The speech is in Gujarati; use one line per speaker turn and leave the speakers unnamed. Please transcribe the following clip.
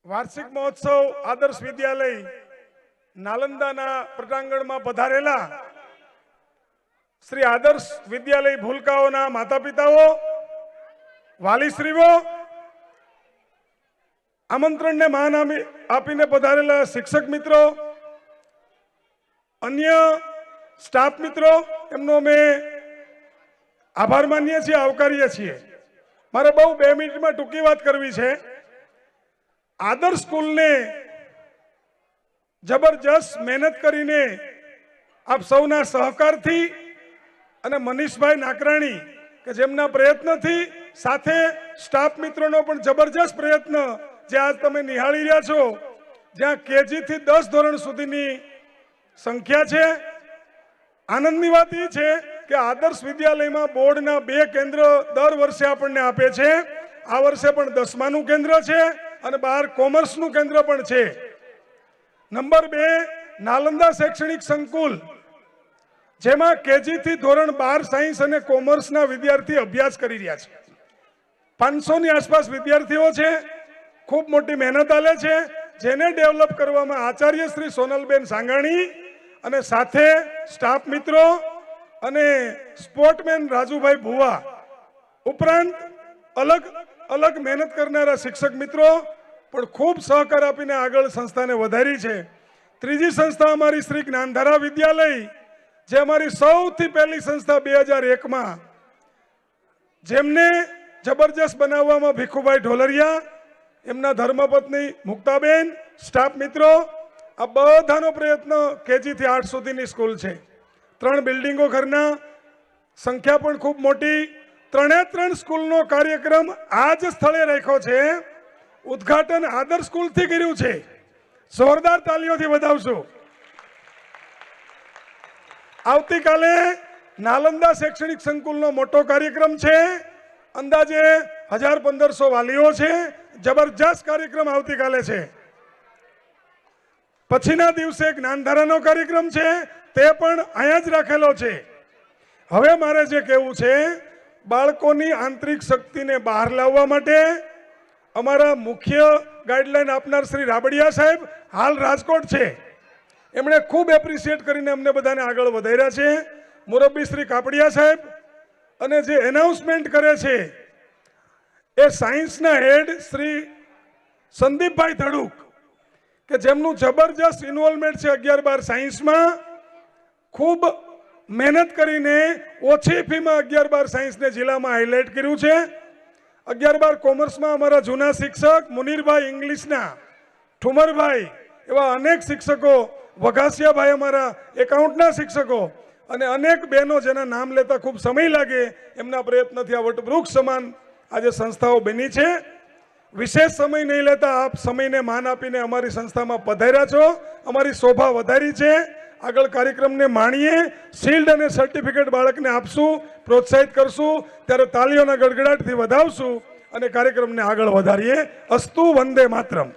વાર્ષિક મહોત્સવ આદર્શ વિદ્યાલય નાલંદાના પટાંગણમાં પધારેલા શ્રી આદર્શ વિદ્યાલય ભૂલકાઓના માતા પિતાઓ, વાલીશ્રીઓ, આમંત્રણને માન આપીને પધારેલા શિક્ષક મિત્રો, અન્ય સ્ટાફ મિત્રો, એમનો અમે આભાર માનીએ છીએ, આવકારીએ છીએ. મારે બહુ 2 મિનિટમાં ટૂંકી વાત કરવી છે. આદર્શ સ્કૂલને જબરજસ્ત મહેનત કરીને આપ સૌના સહકારથી અને મનીષભાઈ નાકરાણી કે જેમના પ્રયત્નથી સાથે સ્ટાફ મિત્રોનો પણ જબરજસ્ત પ્રયત્ન જે આજ તમે નિહાળી રહ્યા છો, જ્યાં કેજી થી 10 ધોરણ સુધીની સંખ્યા છે. આનંદની વાત એ છે કે આદર્શ વિદ્યાલયમાં બોર્ડના 2 કેન્દ્ર દર વર્ષે આપણને આપે છે. આ વર્ષે પણ 10માનું કેન્દ્ર છે અને 12 કોમર્સનું કેન્દ્ર પણ છે. નંબર 2 નાલંદા શૈક્ષણિક સંકુલ, જેમાં કેજી થી ધોરણ 12 સાયન્સ અને કોમર્સના વિદ્યાર્થી અભ્યાસ કરી રહ્યા છે. 500 ની આસપાસ વિદ્યાર્થીઓ છે. ખૂબ મોટી મહેનત આલે છે, જેને ડેવલપ કરવામાં આચાર્ય શ્રી સોનલબેન સાંગાણી અને સાથે સ્ટાફ મિત્રો અને સ્પોર્ટમેન રાજુભાઈ ભુવા ઉપરાંત અલગ અલગ મહેનત કરનારા શિક્ષક મિત્રો પણ ખૂબ સહકાર આપીને આગળ સંસ્થાને વધારી છે. ત્રીજી સંસ્થા અમારી શ્રી જ્ઞાનધારા વિદ્યાલય, જે અમારી સૌથી પહેલી સંસ્થા 2001માં, જેમને જબરજસ્ત બનાવવામાં ભીખુભાઈ ઢોલરિયા, એમના ધર્મપત્ની મુક્તાબેન, સ્ટાફ મિત્રો, આ બધાનો પ્રયત્ન કેજી થી 8 સુધીની સ્કૂલ છે. 3 બિલ્ડિંગો ઘરના, સંખ્યા પણ ખૂબ મોટી. 3 સ્કૂલનો કાર્યક્રમ આ જ સ્થળે રાખ્યો છે. ઉદ્ઘાટન આદર્શ સ્કૂલથી કર્યું છે. જોરદાર તાલીઓથી વધાવશું. આવતીકાલે નાલંદા શૈક્ષણિક સંકુલનો મોટો કાર્યક્રમ છે. અંદાજે 1000-1500 વાલીઓ છે. જબરજસ્ત કાર્યક્રમ આવતીકાલે છે. પછીના દિવસે જ્ઞાનધારાનો કાર્યક્રમ છે, તે પણ અહીંયા જ રાખેલો છે. હવે મારે જે કહેવું છે, બાળકોની આંતરિક શક્તિને બહાર લાવવા માટે અમારા મુખ્ય ગાઈડલાઈન આપનાર શ્રી રાબડિયા સાહેબ હાલ રાજકોટ છે. એમણે ખૂબ એપ્રિશિએટ કરીને અમને બધાને આગળ વધાર્યા છે. મુરબ્બી શ્રી કાપડિયા સાહેબ અને જે એનાઉન્સમેન્ટ કરે છે એ સાયન્સના હેડ શ્રી સંદીપભાઈ ધડુક, કે જેમનું જબરજસ્ત ઇન્વોલ્વમેન્ટ છે 11-12 સાયન્સમાં. ખૂબ મહેનત કરીને ઓછી ફીમાં 11-12 સાયન્સને જિલ્લામાં હાઇલાઇટ કર્યું છે. 11-12 કોમર્સમાં અમારા જૂના શિક્ષક મુનીરભાઈ ઇંગ્લિશના, ઠુમરભાઈ, એવા અનેક શિક્ષકો, વઘાસિયાભાઈ અમારા એકાઉન્ટના શિક્ષકો અને અનેક બહેનો જેના નામ લેતા ખૂબ સમય લાગે, એમના પ્રયત્નથી આ વટવૃક્ષ સમાન આજે સંસ્થાઓ બની છે. વિશેષ સમય નહીં લેતા આપ સમયને માન આપીને અમારી સંસ્થામાં પધાર્યા છો. અમારી શોભા વધારી છે. આગળ કાર્યક્રમને માણીએ, શિલ્ડ અને સર્ટિફિકેટ બાળકને આપશું, પ્રોત્સાહિત કરશું, ત્યારે તાલીઓના ગડગડાટથી વધાવશું અને કાર્યક્રમને આગળ વધારીએ. અસ્તુ વંદે માતરમ.